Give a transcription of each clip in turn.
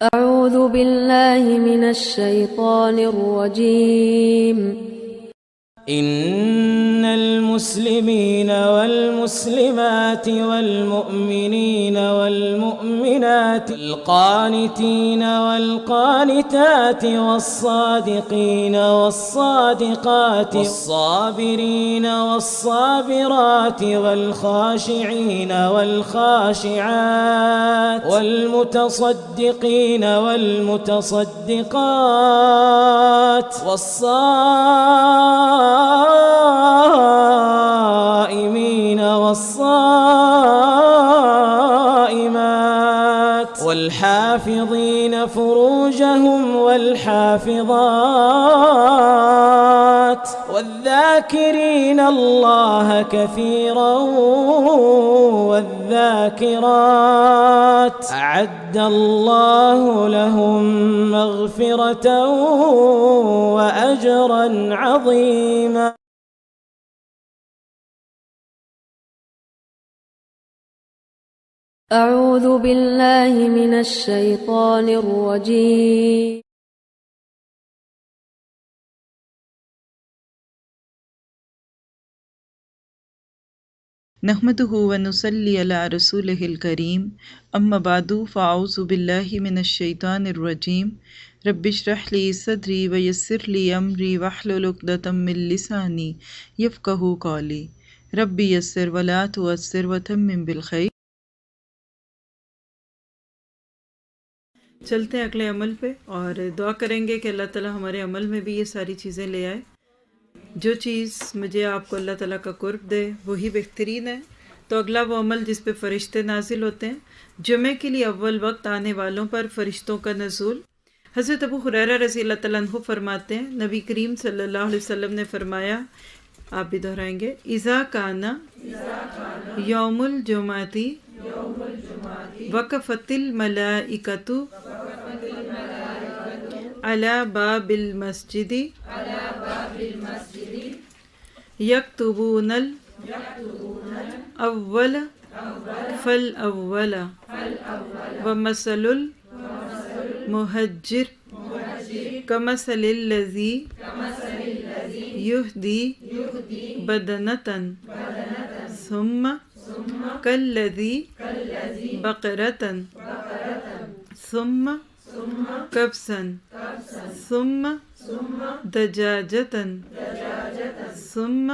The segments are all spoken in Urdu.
أعوذ بالله من الشيطان الرجيم. إن المسلمين والمسلمات والمؤمنين والمؤمنات والقانتين والقانتات والصادقين والصادقات والصابرين والصابرات والخاشعين والخاشعات والمتصدقين والمتصدقات والصائمين والصائمات والحافظين فروجهم والحافظات والذاكرين الله كثيرا والذاكرات أعد الله لهم مغفرة وأجرا عظيما. أعوذ بالله من الشيطان الرجيم. نحمده ونصلي على رسوله الكريم اما بعد فاعوذ بالله من الشیطان الرجیم رب اشرح لي صدری ويسر لي امری واحلل عقدۃ من لسانی یفقهوا قولی رب یسر ولا تعسر وتمم بالخیر۔ چلتے ہیں اگلے عمل پہ اور دعا کریں گے کہ اللہ تعالیٰ ہمارے عمل میں بھی یہ ساری چیزیں لے آئے۔ جو چیز مجھے آپ کو اللہ تعالیٰ کا قرب دے وہی بہترین ہے۔ تو اگلا وہ عمل جس پہ فرشتے نازل ہوتے ہیں، جمعے کے لیے اول وقت آنے والوں پر فرشتوں کا نزول۔ حضرت ابو ہریرہ رضی اللہ تعالیٰ عنہ فرماتے ہیں، نبی کریم صلی اللہ علیہ وسلم نے فرمایا، آپ بھی دہرائیں گے، اذا کانا یوم الجمعتی وقفت الملائکۃ علی باب المسجد یکتبون الاول فالاول ومثل المہجر کمثل الذی یہدی بدنۃ ثم کالذی بقرۃ ثم کبسا ثم دجاجۃ ثم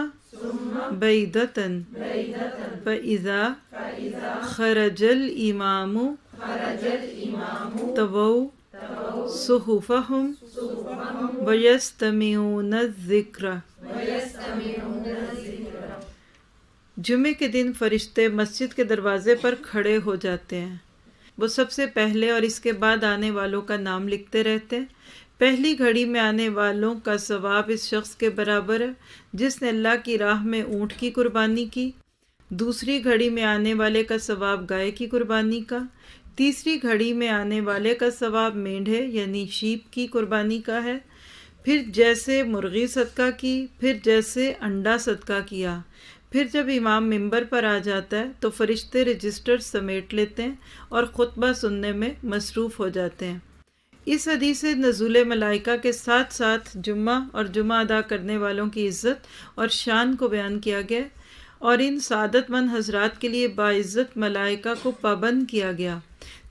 بیضۃ فإذا خرج الإمام طووا صحفهم ويستمعون الذکر۔ جمعے کے دن فرشتے مسجد کے دروازے پر کھڑے ہو جاتے ہیں۔ وہ سب سے پہلے اور اس کے بعد آنے والوں کا نام لکھتے رہتے ہیں۔ پہلی گھڑی میں آنے والوں کا ثواب اس شخص کے برابر ہے جس نے اللہ کی راہ میں اونٹ کی قربانی کی۔ دوسری گھڑی میں آنے والے کا ثواب گائے کی قربانی کا۔ تیسری گھڑی میں آنے والے کا ثواب مینڈھے یعنی شیپ کی قربانی کا ہے۔ پھر جیسے مرغی صدقہ کی، پھر جیسے انڈا صدقہ کیا۔ پھر جب امام ممبر پر آ جاتا ہے تو فرشتے رجسٹر سمیٹ لیتے ہیں اور خطبہ سننے میں مصروف ہو جاتے ہیں۔ اس حدیث سے نزول ملائکہ کے ساتھ ساتھ جمعہ اور جمعہ ادا کرنے والوں کی عزت اور شان کو بیان کیا گیا اور ان سعادت مند حضرات کے لیے باعزت ملائکہ کو پابند کیا گیا۔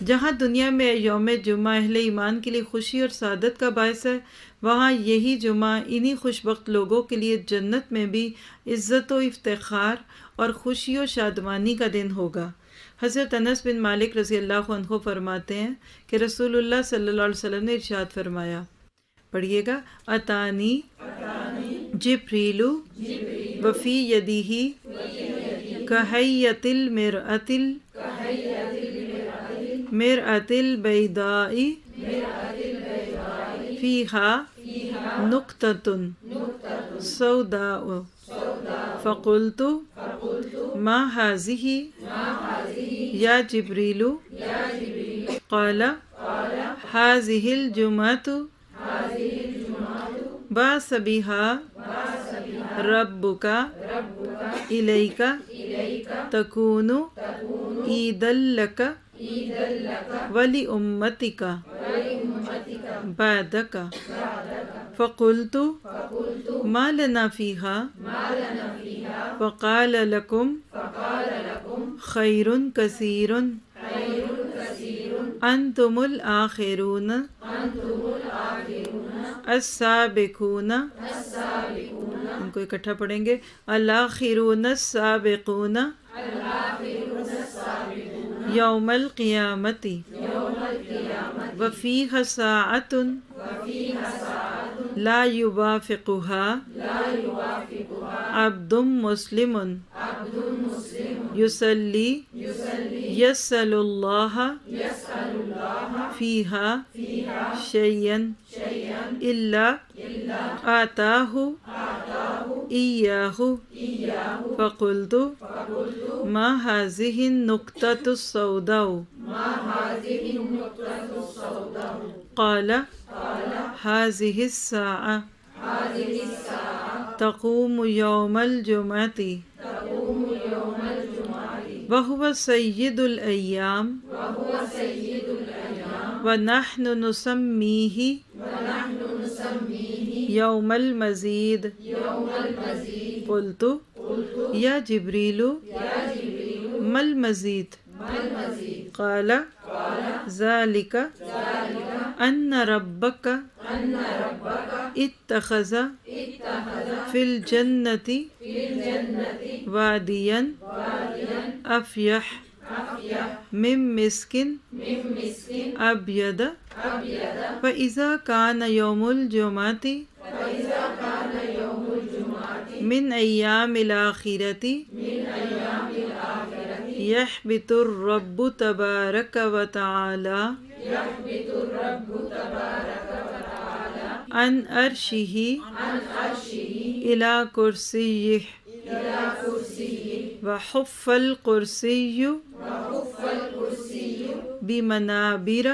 جہاں دنیا میں یوم جمعہ اہل ایمان کے لیے خوشی اور سعادت کا باعث ہے، وہاں یہی جمعہ انہی خوش بخت لوگوں کے لیے جنت میں بھی عزت و افتخار اور خوشی و شادمانی کا دن ہوگا۔ حضرت انس بن مالک رضی اللہ عنہ فرماتے ہیں کہ رسول اللہ صلی اللہ علیہ وسلم نے ارشاد فرمایا، پڑھیے گا، اتانی جبریل وفی یدیہ کہیۃ المرأۃ البیضاء فیہا نقطۃ سوداء فقلت ما هذه یا جبریل قال هذه الجمعۃ بعث بها ربک الیک تکون عیدا لک ولی امتک۔ بعدک فقلت ما لنا فیہا فقال لکم خیر کثیر انتم الآخرون السابقون، ان کو اکٹھا پڑھیں گے، الآخرون السابقون یوم القیامت وفیہ ساعۃ لا یوافقها عبد مسلم یصلی یسأل اللہ فیہا شیئا الا آتاہ ایاہ فقلت ما هذه النقطة السوداء قال هذه الساعة تقوم يوم الجمعة وهو سيد الأيام ونحن نسميه يوم المزيد قلت يا جبريل ما المزيد قال ذلك أن ربك اتخذ في الجنة واديا أفيح من مسك أبيض فإذا كان يوم الجمعة من أيام الآخرة يحبط الرب تبارك وتعالى عن عرشه إلى كرسيه وحف الكرسي بمنابر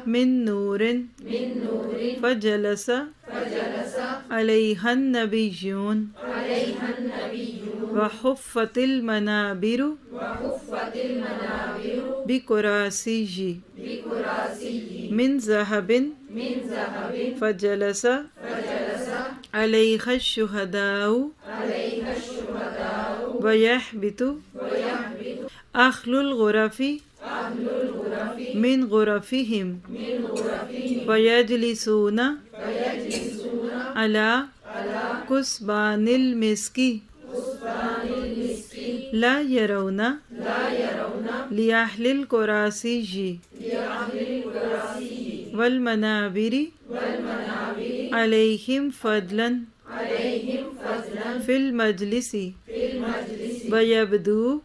من نور فجلس عليها النبيون وحفت المنابر بكراسي من ذهب فجلس عليها الشهداء ويحبط أهل الغرف من غرفهم ويجلسون على كثبان المسك لا يرون لأهل الكراسي والمنابر عليهم فضلا في المجلس ويبدو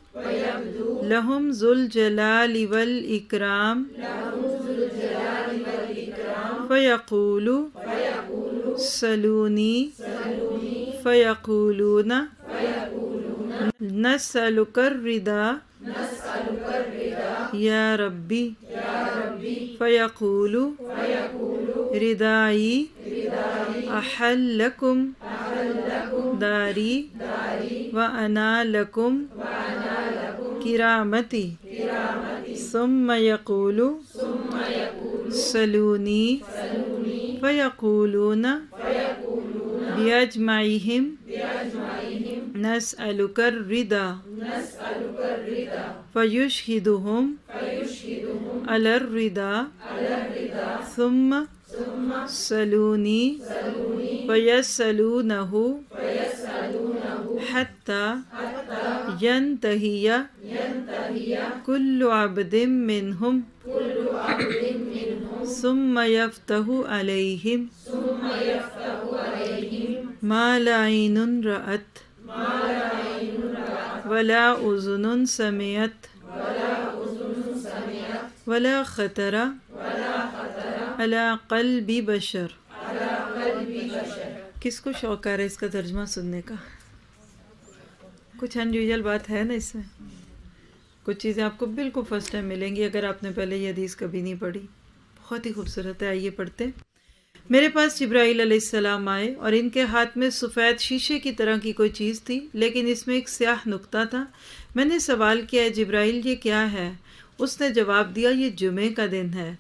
لهم ذو الجلال والإكرام فيقول سلوني فيقولون نسألك الرضا يا ربي فيقول ردائی احلکم داری وانا لکم کرامتی ثم یقول سلونی فیقولون بیجمعہم نسألک الرضا فیشہدہم علی الرضا ثم سلونی فیسألونہ حتی ینتہی کل عبد منہم ثم یفتح علیہم ما لا عین رأت ولا اذن سمعت ولا خطر علی قلب بشر. کس کو شوق آ رہا ہے اس کا ترجمہ سننے کا؟ کچھ انیوژل بات ہے نا اس میں، کچھ چیزیں آپ کو بالکل فرسٹ ٹائم ملیں گی اگر آپ نے پہلے یہ حدیث کبھی نہیں پڑھی. بہت ہی خوبصورت ہے. آئیے پڑھتے. میرے پاس جبرائیل علیہ السلام آئے اور ان کے ہاتھ میں سفید شیشے کی طرح کی کوئی چیز تھی، لیکن اس میں ایک سیاہ نقطہ تھا. میں نے سوال کیا، جبرائیل یہ کیا ہے؟ اس نے جواب دیا، یہ جمعے کا دن ہے.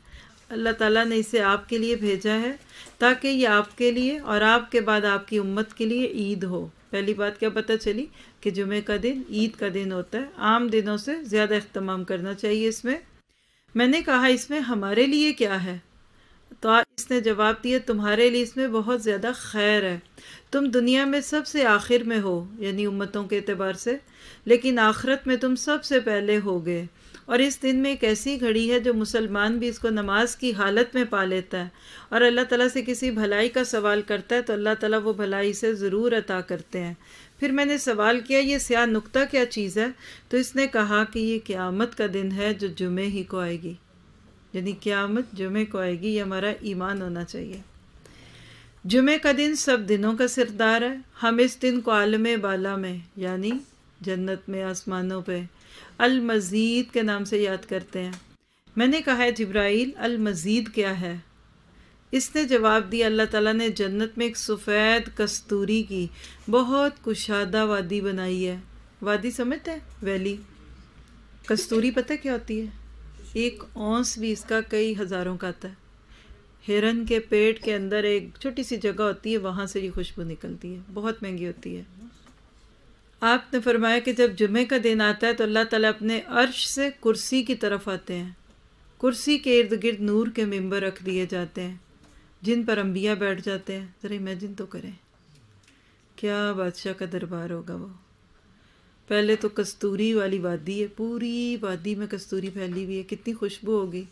اللہ تعالیٰ نے اسے آپ کے لیے بھیجا ہے تاکہ یہ آپ کے لیے اور آپ کے بعد آپ کی امت کے لیے عید ہو۔ پہلی بات کیا پتہ چلی کہ جمعہ کا دن عید کا دن ہوتا ہے، عام دنوں سے زیادہ اہتمام کرنا چاہیے اس میں نے کہا اس میں ہمارے لیے کیا ہے؟ تو اس نے جواب دیا تمہارے لیے اس میں بہت زیادہ خیر ہے، تم دنیا میں سب سے آخر میں ہو، یعنی امتوں کے اعتبار سے، لیکن آخرت میں تم سب سے پہلے ہوگے، اور اس دن میں ایک ایسی گھڑی ہے جو مسلمان بھی اس کو نماز کی حالت میں پا لیتا ہے اور اللہ تعالیٰ سے کسی بھلائی کا سوال کرتا ہے تو اللہ تعالیٰ وہ بھلائی سے ضرور عطا کرتے ہیں۔ پھر میں نے سوال کیا یہ سیاہ نقطہ کیا چیز ہے؟ تو اس نے کہا کہ یہ قیامت کا دن ہے جو جمعے ہی کو آئے گی، یعنی قیامت جمعے کو آئے گی، یہ ہمارا ایمان ہونا چاہیے۔ جمعے کا دن سب دنوں کا سردار ہے، ہم اس دن کو عالم بالا میں یعنی جنت میں آسمانوں پہ المزید کے نام سے یاد کرتے ہیں۔ میں نے کہا ہے جبرائیل المزید کیا ہے؟ اس نے جواب دیا اللہ تعالیٰ نے جنت میں ایک سفید کستوری کی بہت کشادہ وادی بنائی ہے۔ وادی سمجھتے ہیں؟ ویلی۔ کستوری پتہ کیا ہوتی ہے؟ ایک اونس بھی اس کا کئی ہزاروں کا آتا ہے۔ ہرن کے پیٹ کے اندر ایک چھوٹی سی جگہ ہوتی ہے، وہاں سے یہ خوشبو نکلتی ہے، بہت مہنگی ہوتی ہے۔ آپ نے فرمایا کہ جب جمعے کا دن آتا ہے تو اللہ تعالیٰ اپنے عرش سے کرسی کی طرف آتے ہیں، کرسی کے ارد گرد نور کے ممبر رکھ دیے جاتے ہیں جن پر انبیاء بیٹھ جاتے ہیں۔ ذرا امیجن تو کریں کیا بادشاہ کا دربار ہوگا وہ۔ پہلے تو کستوری والی وادی ہے، پوری وادی میں کستوری پھیلی ہوئی ہے، کتنی خوشبو ہوگی،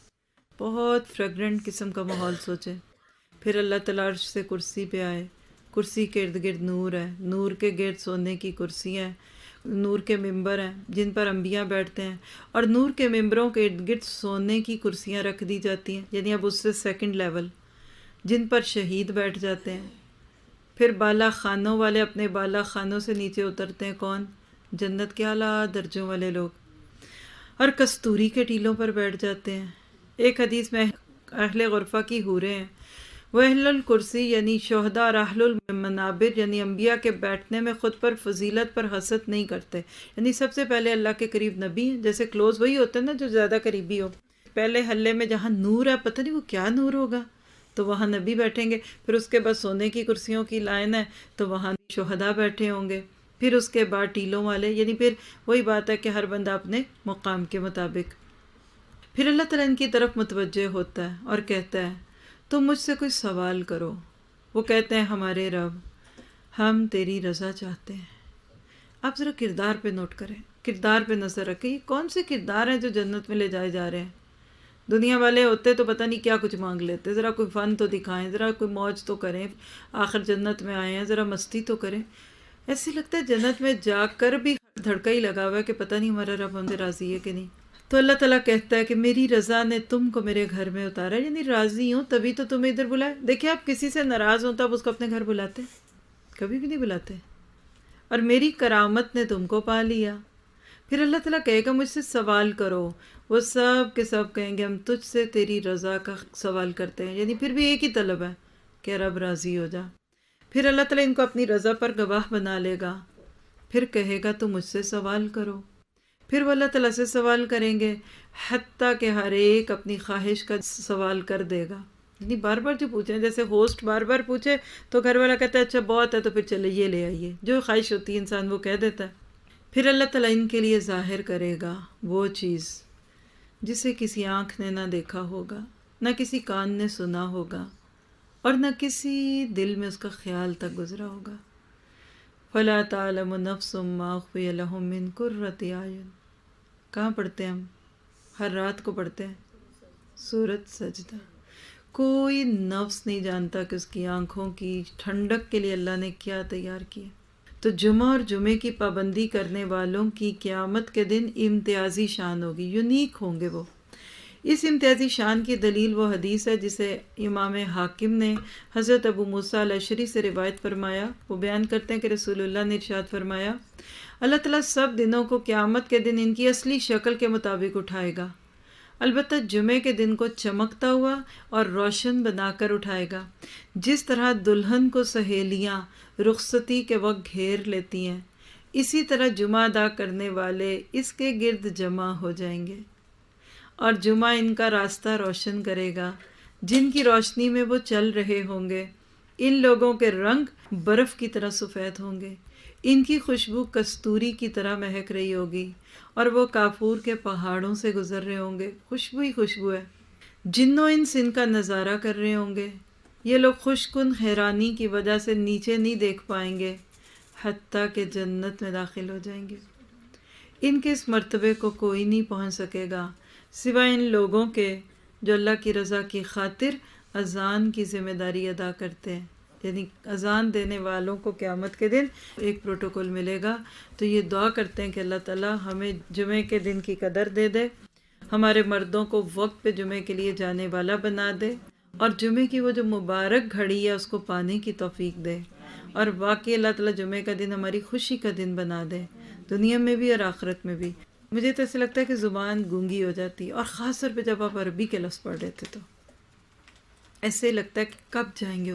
بہت فریگرنٹ قسم کا ماحول سوچیں۔ پھر اللہ تعالیٰ عرش سے کرسی پہ آئے، کرسی کے ارد گرد نور ہے، نور کے گرد سونے کی کرسیاں ہیں، نور کے ممبر ہیں جن پر انبیاء بیٹھتے ہیں، اور نور کے ممبروں کے ارد گرد سونے کی کرسیاں رکھ دی جاتی ہیں، یعنی اب اس سے سیکنڈ لیول، جن پر شہید بیٹھ جاتے ہیں۔ پھر بالا خانوں والے اپنے بالا خانوں سے نیچے اترتے ہیں، کون؟ جنت کے اعلیٰ درجوں والے لوگ، اور کستوری کے ٹیلوں پر بیٹھ جاتے ہیں۔ ایک حدیث میں اہل غرفہ کی حوریں ہیں، وہ اہل الکرسی یعنی شہداء اور اہل المنابر یعنی انبیاء کے بیٹھنے میں خود پر فضیلت پر حسد نہیں کرتے، یعنی سب سے پہلے اللہ کے قریب نبی ہیں، جیسے کلوز وہی ہوتے ہیں نا جو زیادہ قریبی ہو۔ پہلے حلے میں جہاں نور ہے، پتہ نہیں وہ کیا نور ہوگا، تو وہاں نبی بیٹھیں گے، پھر اس کے بعد سونے کی کرسیوں کی لائن ہے تو وہاں شہداء بیٹھے ہوں گے، پھر اس کے بعد ٹیلوں والے، یعنی پھر وہی بات ہے کہ ہر بندہ اپنے مقام کے مطابق۔ پھر اللہ تعالیٰ ان کی طرف متوجہ ہوتا ہے اور کہتا ہے تم مجھ سے کوئی سوال کرو۔ وہ کہتے ہیں ہمارے رب ہم تیری رضا چاہتے ہیں۔ آپ ذرا کردار پہ نوٹ کریں، کردار پہ نظر رکھیں، یہ کون سے کردار ہیں جو جنت میں لے جائے جا رہے ہیں؟ دنیا والے ہوتے تو پتہ نہیں کیا کچھ مانگ لیتے، ذرا کوئی فن تو دکھائیں، ذرا کوئی موج تو کریں، آخر جنت میں آئے ہیں ذرا مستی تو کریں۔ ایسے لگتا ہے جنت میں جا کر بھی دھڑکا ہی لگا ہوا ہے کہ پتہ نہیں ہمارا رب ہم سے راضی ہے کہ نہیں۔ تو اللہ تعالیٰ کہتا ہے کہ میری رضا نے تم کو میرے گھر میں اتارا، یعنی راضی ہوں تبھی تو تمہیں ادھر بلائے۔ دیکھیں آپ کسی سے ناراض ہوں تب اس کو اپنے گھر بلاتے، کبھی بھی نہیں بلاتے، اور میری کرامت نے تم کو پا لیا۔ پھر اللہ تعالیٰ کہے گا مجھ سے سوال کرو، وہ سب کے سب کہیں گے ہم تجھ سے تیری رضا کا سوال کرتے ہیں، یعنی پھر بھی ایک ہی طلب ہے کہ رب راضی ہو جا۔ پھر اللہ تعالیٰ ان کو اپنی رضا پر گواہ بنا لے گا، پھر کہے گا تم مجھ سے سوال کرو، پھر وہ اللہ تعالیٰ سے سوال کریں گے حتیٰ کہ ہر ایک اپنی خواہش کا سوال کر دے گا، یعنی بار بار جو پوچھیں، جیسے ہوسٹ بار بار پوچھے تو گھر والا کہتا ہے اچھا بہت ہے تو پھر چلے یہ لے آئیے، جو خواہش ہوتی ہے انسان وہ کہہ دیتا ہے۔ پھر اللہ تعالیٰ ان کے لیے ظاہر کرے گا وہ چیز جسے کسی آنکھ نے نہ دیکھا ہوگا، نہ کسی کان نے سنا ہوگا، اور نہ کسی دل میں اس کا خیال تک گزرا ہوگا۔ فَلَا تَعْلَمُ نَفْسٌ مَّا أُخْفِيَ لَهُم مِّن قُرَّةِ أَعْيُنٍ۔ کہاں پڑھتے ہیں ہم؟ ہر رات کو پڑھتے ہیں سورۃ سجدہ۔ کوئی نفس نہیں جانتا کہ اس کی آنکھوں کی ٹھنڈک کے لیے اللہ نے کیا تیار کیا۔ تو جمعہ اور جمعے کی پابندی کرنے والوں کی قیامت کے دن امتیازی شان ہوگی، یونیک ہوں گے وہ۔ اس امتیازی شان کی دلیل وہ حدیث ہے جسے امام حاکم نے حضرت ابو موسیٰ الاشعری سے روایت فرمایا۔ وہ بیان کرتے ہیں کہ رسول اللہ نے ارشاد فرمایا اللہ تعالیٰ سب دنوں کو قیامت کے دن ان کی اصلی شکل کے مطابق اٹھائے گا، البتہ جمعے کے دن کو چمکتا ہوا اور روشن بنا کر اٹھائے گا، جس طرح دلہن کو سہیلیاں رخصتی کے وقت گھیر لیتی ہیں، اسی طرح جمعہ ادا کرنے والے اس کے گرد جمع ہو جائیں گے، اور جمعہ ان کا راستہ روشن کرے گا، جن کی روشنی میں وہ چل رہے ہوں گے۔ ان لوگوں کے رنگ برف کی طرح سفید ہوں گے، ان کی خوشبو کستوری کی طرح مہک رہی ہوگی، اور وہ کافور کے پہاڑوں سے گزر رہے ہوں گے۔ خوشبو ہی خوشبو ہے۔ جن و انس ان کا نظارہ کر رہے ہوں گے۔ یہ لوگ خوش کن حیرانی کی وجہ سے نیچے نہیں دیکھ پائیں گے حتیٰ کہ جنت میں داخل ہو جائیں گے۔ ان کے اس مرتبے کو کوئی نہیں پہنچ سکے گا سوائے ان لوگوں کے جو اللہ کی رضا کی خاطر اذان کی ذمہ داری ادا کرتے ہیں۔ یعنی اذان دینے والوں کو قیامت کے دن ایک پروٹوکول ملے گا۔ تو یہ دعا کرتے ہیں کہ اللہ تعالیٰ ہمیں جمعے کے دن کی قدر دے دے، ہمارے مردوں کو وقت پہ جمعے کے لیے جانے والا بنا دے، اور جمعے کی وہ جو مبارک گھڑی ہے اس کو پانے کی توفیق دے، اور واقعی اللہ تعالیٰ جمعے کا دن ہماری خوشی کا دن بنا دے، دنیا میں بھی اور آخرت میں بھی۔ مجھے تو ایسے لگتا ہے کہ زبان گونگی ہو جاتی ہے، اور خاص طور پہ جب آپ عربی کے لفظ پڑھ رہے تھے تو ایسے لگتا ہے کہ کب جائیں گے،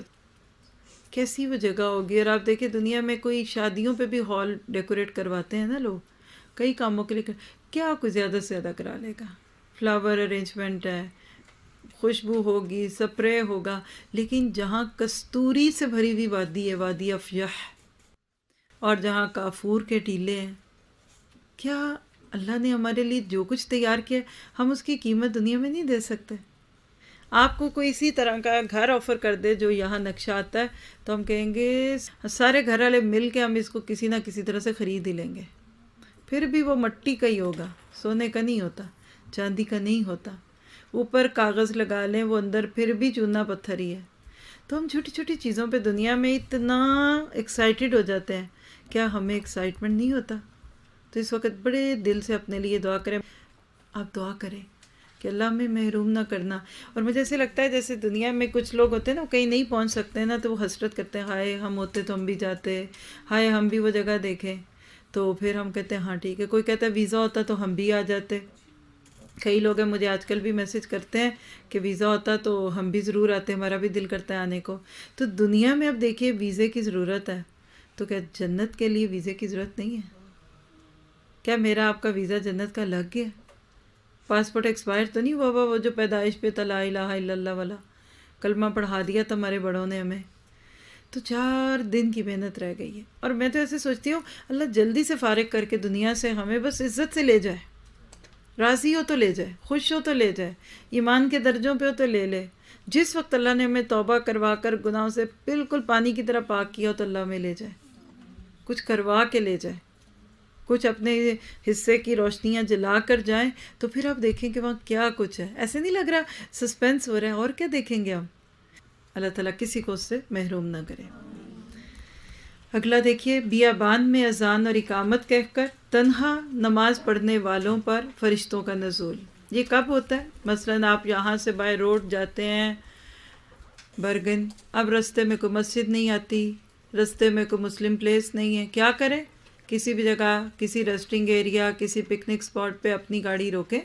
کیسی وہ جگہ ہوگی۔ اور آپ دیکھیں دنیا میں کوئی شادیوں پہ بھی ہال ڈیکوریٹ کرواتے ہیں نا لوگ، کئی کاموں کے لیے، کیا کوئی زیادہ سے زیادہ کرا لے گا، فلاور ارینجمنٹ ہے، خوشبو ہوگی، سپرے ہوگا، لیکن جہاں کستوری سے بھری ہوئی وادی ہے، وادی افیح، اور جہاں کافور کے ٹیلے ہیں، کیا اللہ نے ہمارے لیے جو کچھ تیار کیا ہم اس کی قیمت دنیا میں نہیں دے سکتے۔ آپ کو کوئی اسی طرح کا گھر آفر کر دے جو یہاں نقشہ آتا ہے تو ہم کہیں گے سارے گھر والے مل کے ہم اس کو کسی نہ کسی طرح سے خرید ہی لیں گے، پھر بھی وہ مٹی کا ہی ہوگا، سونے کا نہیں ہوتا، چاندی کا نہیں ہوتا۔ اوپر کاغذ لگا لیں وہ اندر پھر بھی چونا پتھر ہی ہے۔ تو ہم چھوٹی چھوٹی چیزوں پہ دنیا میں اتنا ایکسائٹیڈ ہو جاتے ہیں، کیا ہمیں ایکسائٹمنٹ نہیں ہوتا؟ تو اس وقت بڑے دل سے اپنے لیے دعا کریں۔ آپ دعا کریں کہ اللہ ہمیں محروم نہ کرنا۔ اور مجھے ایسے لگتا ہے جیسے دنیا میں کچھ لوگ ہوتے ہیں نا، کہیں نہیں پہنچ سکتے ہیں نا، تو وہ حسرت کرتے ہیں، ہائے ہم ہوتے تو ہم بھی جاتے، ہائے ہم بھی وہ جگہ دیکھیں۔ تو پھر ہم کہتے ہیں ہاں ٹھیک ہے، کوئی کہتا ہے ویزا ہوتا تو ہم بھی آ جاتے۔ کئی لوگ ہیں مجھے آج کل بھی میسج کرتے ہیں کہ ویزا ہوتا تو ہم بھی ضرور آتے، ہمارا بھی دل کرتا ہے آنے کو۔ تو دنیا میں اب دیکھیے ویزے کی ضرورت ہے، تو کیا جنت کے لیے ویزے کی ضرورت نہیں ہے؟ کیا میرا آپ کا ویزا جنت کا لگ گیا؟ پاسپورٹ ایکسپائر تو نہیں ہوا وہ جو پیدائش پہ لا الہ الا اللہ والا کلمہ پڑھا دیا تھا ہمارے بڑوں نے ہمیں؟ تو 4 دن کی محنت رہ گئی ہے۔ اور میں تو ایسے سوچتی ہوں اللہ جلدی سے فارغ کر کے دنیا سے ہمیں بس عزت سے لے جائے، راضی ہو تو لے جائے، خوش ہو تو لے جائے، ایمان کے درجوں پہ ہو تو لے لے۔ جس وقت اللہ نے ہمیں توبہ کروا کر گناہوں سے بالکل پانی کی طرح پاک کیا ہو تو اللہ ہمیں لے جائے، کچھ کروا کے لے جائے، کچھ اپنے حصے کی روشنیاں جلا کر جائیں، تو پھر آپ دیکھیں کہ وہاں کیا کچھ ہے۔ ایسے نہیں لگ رہا سسپینس ہو رہا ہے، اور کیا دیکھیں گے ہم؟ اللہ تعالیٰ کسی کو اس سے محروم نہ کرے۔ اگلا دیکھیے، بیابان میں اذان اور اقامت کہہ کر تنہا نماز پڑھنے والوں پر فرشتوں کا نزول۔ یہ کب ہوتا ہے؟ مثلاً آپ یہاں سے بائی روڈ جاتے ہیں برگن، اب رستے میں کوئی مسجد نہیں آتی، رستے میں کوئی مسلم پلیس نہیں ہے، کیا کریں؟ کسی بھی جگہ، کسی ریسٹنگ ایریا، کسی پکنک اسپاٹ پہ اپنی گاڑی روکیں،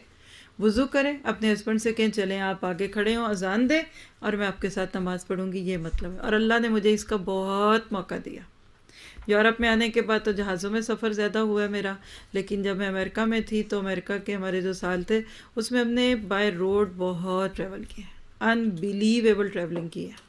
وضو کریں، اپنے ہسبینڈ سے کہیں چلیں آپ آگے کھڑے ہوں، اذان دیں اور میں آپ کے ساتھ نماز پڑھوں گی، یہ مطلب ہے۔ اور اللہ نے مجھے اس کا بہت موقع دیا۔ یورپ میں آنے کے بعد تو جہازوں میں سفر زیادہ ہوا ہے میرا، لیکن جب میں امریکہ میں تھی تو امریکہ کے ہمارے جو سال تھے اس میں ہم نے بائی روڈ بہت ٹریول کیا ہے، انبیلیویبل ٹریولنگ کی ہے،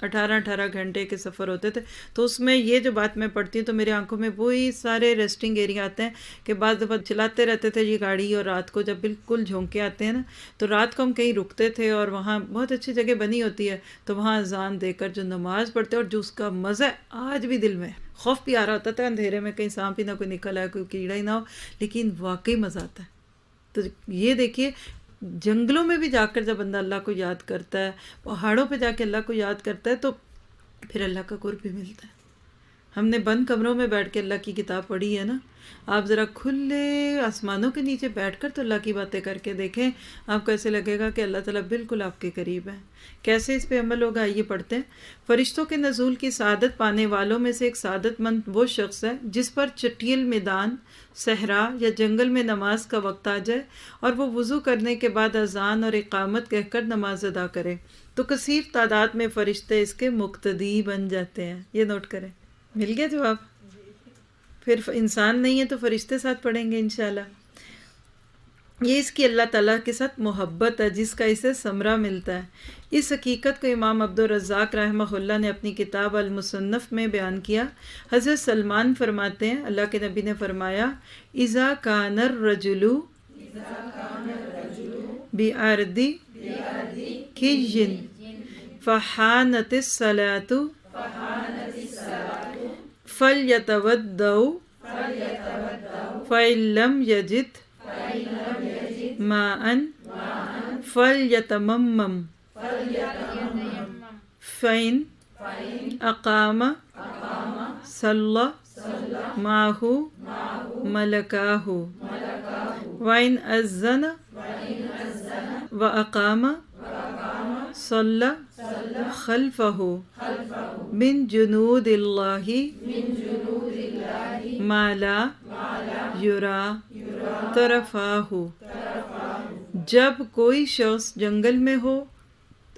18 گھنٹے کے سفر ہوتے تھے۔ تو اس میں یہ جو بات میں پڑھتی ہوں تو میری آنکھوں میں وہی سارے ریسٹنگ ایریا آتے ہیں کہ بعض دفعہ چلاتے رہتے تھے یہ گاڑی، اور رات کو جب بالکل جھونکے آتے ہیں نا تو رات کو ہم کہیں رکتے تھے، اور وہاں بہت اچھی جگہ بنی ہوتی ہے تو وہاں اذان دے کر جو نماز پڑھتے اور جو اس کا مزہ آج بھی دل میں، خوف بھی آ رہا ہوتا تھا اندھیرے میں کہیں سانپ ہی نہ کوئی نکل آئے، کوئی کیڑا ہی نہ ہو، لیکن واقعی مزہ آتا ہے۔ تو یہ دیکھیے جنگلوں میں بھی جا کر جب بندہ اللہ کو یاد کرتا ہے، پہاڑوں پہ جا کے اللہ کو یاد کرتا ہے، تو پھر اللہ کا قرب بھی ملتا ہے۔ ہم نے بند کمروں میں بیٹھ کے اللہ کی کتاب پڑھی ہے نا، آپ ذرا کھلے آسمانوں کے نیچے بیٹھ کر تو اللہ کی باتیں کر کے دیکھیں، آپ کو ایسے لگے گا کہ اللہ تعالیٰ بالکل آپ کے قریب ہے۔ کیسے اس پہ عمل ہوگا یہ پڑھتے ہیں۔ فرشتوں کے نزول کی سعادت پانے والوں میں سے ایک سعادت مند وہ شخص ہے جس پر چٹیل میدان، صحرا یا جنگل میں نماز کا وقت آ جائے اور وہ وضو کرنے کے بعد اذان اور اقامت کہہ کر نماز ادا کرے تو کثیر تعداد میں فرشتے اس کے مقتدی بن جاتے ہیں۔ یہ نوٹ کریں۔ مل گیا جواب؟ پھر انسان نہیں ہے تو فرشتے ساتھ پڑھیں گے انشاءاللہ۔ یہ اس کی اللہ تعالیٰ کے ساتھ محبت ہے جس کا اسے ثمرہ ملتا ہے۔ اس حقیقت کو امام عبدالرزاق رحمہ اللہ نے اپنی کتاب المصنف میں بیان کیا۔ حضرت سلمان فرماتے ہیں اللہ کے نبی نے فرمایا اذا کان الرجل بأرض کیٍ فحانت الصلاۃ فلیتوضأ فإن لم یجد ماء فلیتممم فإن اقام صلی معه ملکاہ وإن أذن وأقام صلی خلفہ من جنود اللہ ما لا یری طرفاہ۔ جب کوئی شخص جنگل میں ہو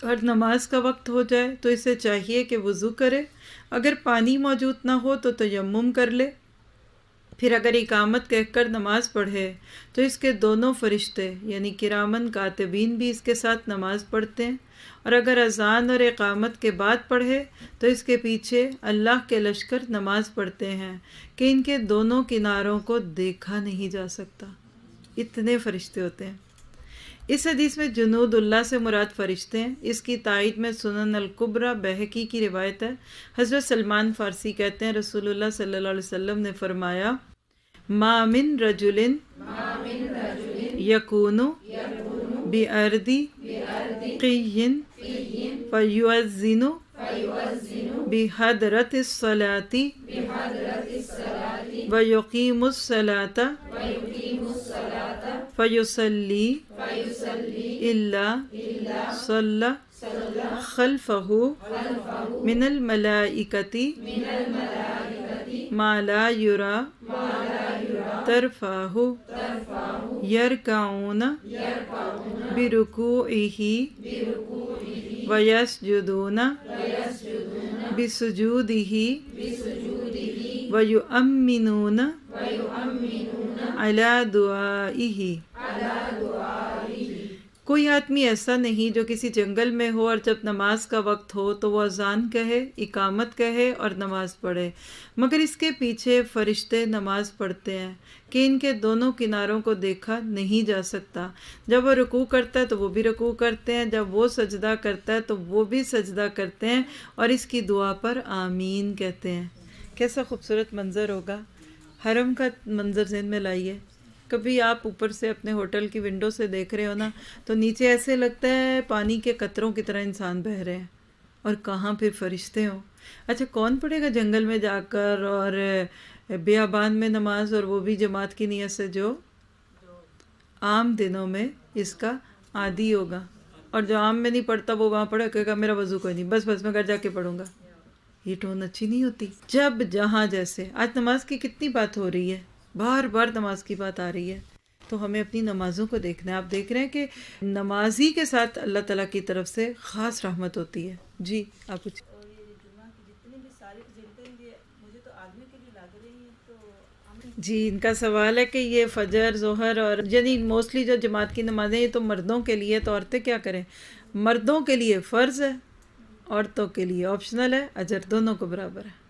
اور نماز کا وقت ہو جائے تو اسے چاہیے کہ وضو کرے، اگر پانی موجود نہ ہو تو تیمم کر لے، پھر اگر اقامت کہہ کر نماز پڑھے تو اس کے دونوں فرشتے یعنی کرامن کاتبین بھی اس کے ساتھ نماز پڑھتے ہیں، اور اگر اذان اور اقامت کے بعد پڑھے تو اس کے پیچھے اللہ کے لشکر نماز پڑھتے ہیں کہ ان کے دونوں کناروں کو دیکھا نہیں جا سکتا، اتنے فرشتے ہوتے ہیں۔ اس حدیث میں جنود اللہ سے مراد فرشتے ہیں۔ اس کی تائید میں سنن الکبریٰ بہقی کی روایت ہے۔ حضرت سلمان فارسی کہتے ہیں رسول اللہ صلی اللہ علیہ وسلم نے فرمایا ما من رجل یکون بأرض قی فیؤذن بحضرۃ الصلاۃ ویقیم الصلاۃ فیصلی الا صلی خلفہ من الملائکۃ ما لا یری طرفاہ یرکعون برکوعہ ویسجدون بسجودہ ویؤمنون علی دعائہ۔ کوئی آدمی ایسا نہیں جو کسی جنگل میں ہو اور جب نماز کا وقت ہو تو وہ اذان کہے، اقامت کہے اور نماز پڑھے، مگر اس کے پیچھے فرشتے نماز پڑھتے ہیں کہ ان کے دونوں کناروں کو دیکھا نہیں جا سکتا۔ جب وہ رکوع کرتا ہے تو وہ بھی رکوع کرتے ہیں، جب وہ سجدہ کرتا ہے تو وہ بھی سجدہ کرتے ہیں اور اس کی دعا پر آمین کہتے ہیں۔ کیسا خوبصورت منظر ہوگا، حرم کا منظر ذہن میں لائیے۔ کبھی آپ اوپر سے اپنے ہوٹل کی ونڈو سے دیکھ رہے ہو نا تو نیچے ایسے لگتا ہے پانی کے قطروں کی طرح انسان بہہ رہے ہیں، اور کہاں پھر فرشتے ہوں۔ اچھا کون پڑھے گا جنگل میں جا کر اور بیابان میں نماز، اور وہ بھی جماعت کی نیت سے جو عام دنوں میں اس کا عادی ہوگا، اور جو عام میں نہیں پڑھتا وہ وہاں پڑھے کہے گا میرا وضو کوئی نہیں، بس میں گھر جا کے پڑھوں گا۔ یہ ٹون اچھی نہیں ہوتی۔ جب جہاں جیسے آج نماز کی کتنی بات ہو رہی ہے، بار بار نماز کی بات آ رہی ہے، تو ہمیں اپنی نمازوں کو دیکھنا ہے۔ آپ دیکھ رہے ہیں کہ نمازی کے ساتھ اللہ تعالیٰ کی طرف سے خاص رحمت ہوتی ہے۔ جی آپ کچھ جی ان کا سوال ہے کہ یہ فجر ظہر اور یعنی موسٹلی جو جماعت کی نمازیں یہ تو مردوں کے لیے، تو عورتیں کیا کریں؟ مردوں کے لیے فرض ہے، عورتوں کے لیے آپشنل ہے، اجر دونوں کو برابر ہے۔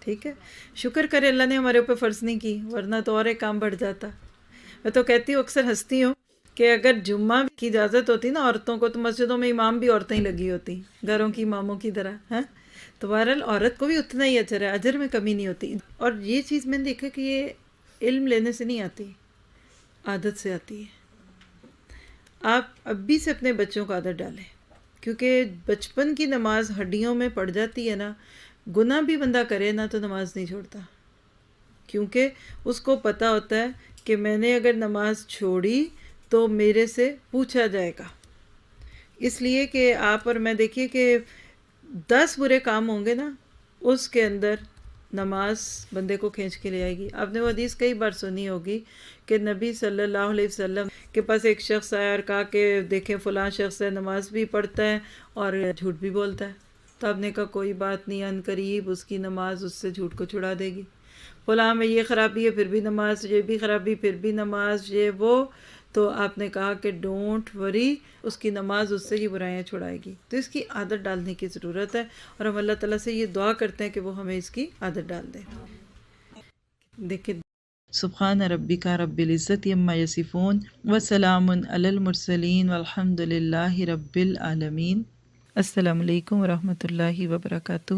ٹھیک ہے، شکر کرے اللہ نے ہمارے اوپر فرض نہیں کی، ورنہ تو اور ایک کام بڑھ جاتا۔ میں تو کہتی ہوں، اکثر ہنستی ہوں کہ اگر جمعہ کی اجازت ہوتی نا عورتوں کو تو مسجدوں میں امام بھی عورتیں ہی لگی ہوتی، گھروں کی اماموں کی طرح، ہاں تو بہرحال عورت کو بھی اتنا ہی اجر ہے، اجر میں کمی نہیں ہوتی۔ اور یہ چیز میں نے دیکھا کہ یہ علم لینے سے نہیں آتی، عادت سے آتی ہے۔ آپ ابھی سے اپنے بچوں کو عادت ڈالیں، کیونکہ بچپن کی نماز ہڈیوں میں پڑ جاتی ہے نا، گناہ بھی بندہ کرے نا تو نماز نہیں چھوڑتا، کیونکہ اس کو پتہ ہوتا ہے کہ میں نے اگر نماز چھوڑی تو میرے سے پوچھا جائے گا۔ اس لیے کہ آپ اور میں دیکھیے کہ 10 برے کام ہوں گے نا، اس کے اندر نماز بندے کو کھینچ کے لے آئے گی۔ آپ نے وہ حدیث کئی بار سنی ہوگی کہ نبی صلی اللہ علیہ وسلم کے پاس ایک شخص آیا اور کہا کہ دیکھیں فلاں شخص ہے، نماز بھی پڑھتا ہے اور جھوٹ بھی بولتا ہے۔ تو آپ نے کہا کوئی بات نہیں، ان قریب اس کی نماز اس سے جھوٹ کو چھڑا دے گی۔ فلاں میں یہ خرابی ہے پھر بھی نماز، یہ بھی خرابی پھر بھی نماز، یہ وہ، تو آپ نے کہا کہ ڈونٹ وری، اس کی نماز اس سے ہی برائیاں چھڑائے گی. تو اس کی عادت ڈالنے کی ضرورت ہے، اور ہم اللہ تعالیٰ سے یہ دعا کرتے ہیں کہ وہ ہمیں اس کی عادت ڈال دیں. دیکھیں، سبحان ربک رب العزت عما یصفون وسلام علی المرسلین والحمد للہ رب العالمین. السلام علیکم ورحمۃ اللہ وبرکاتہ.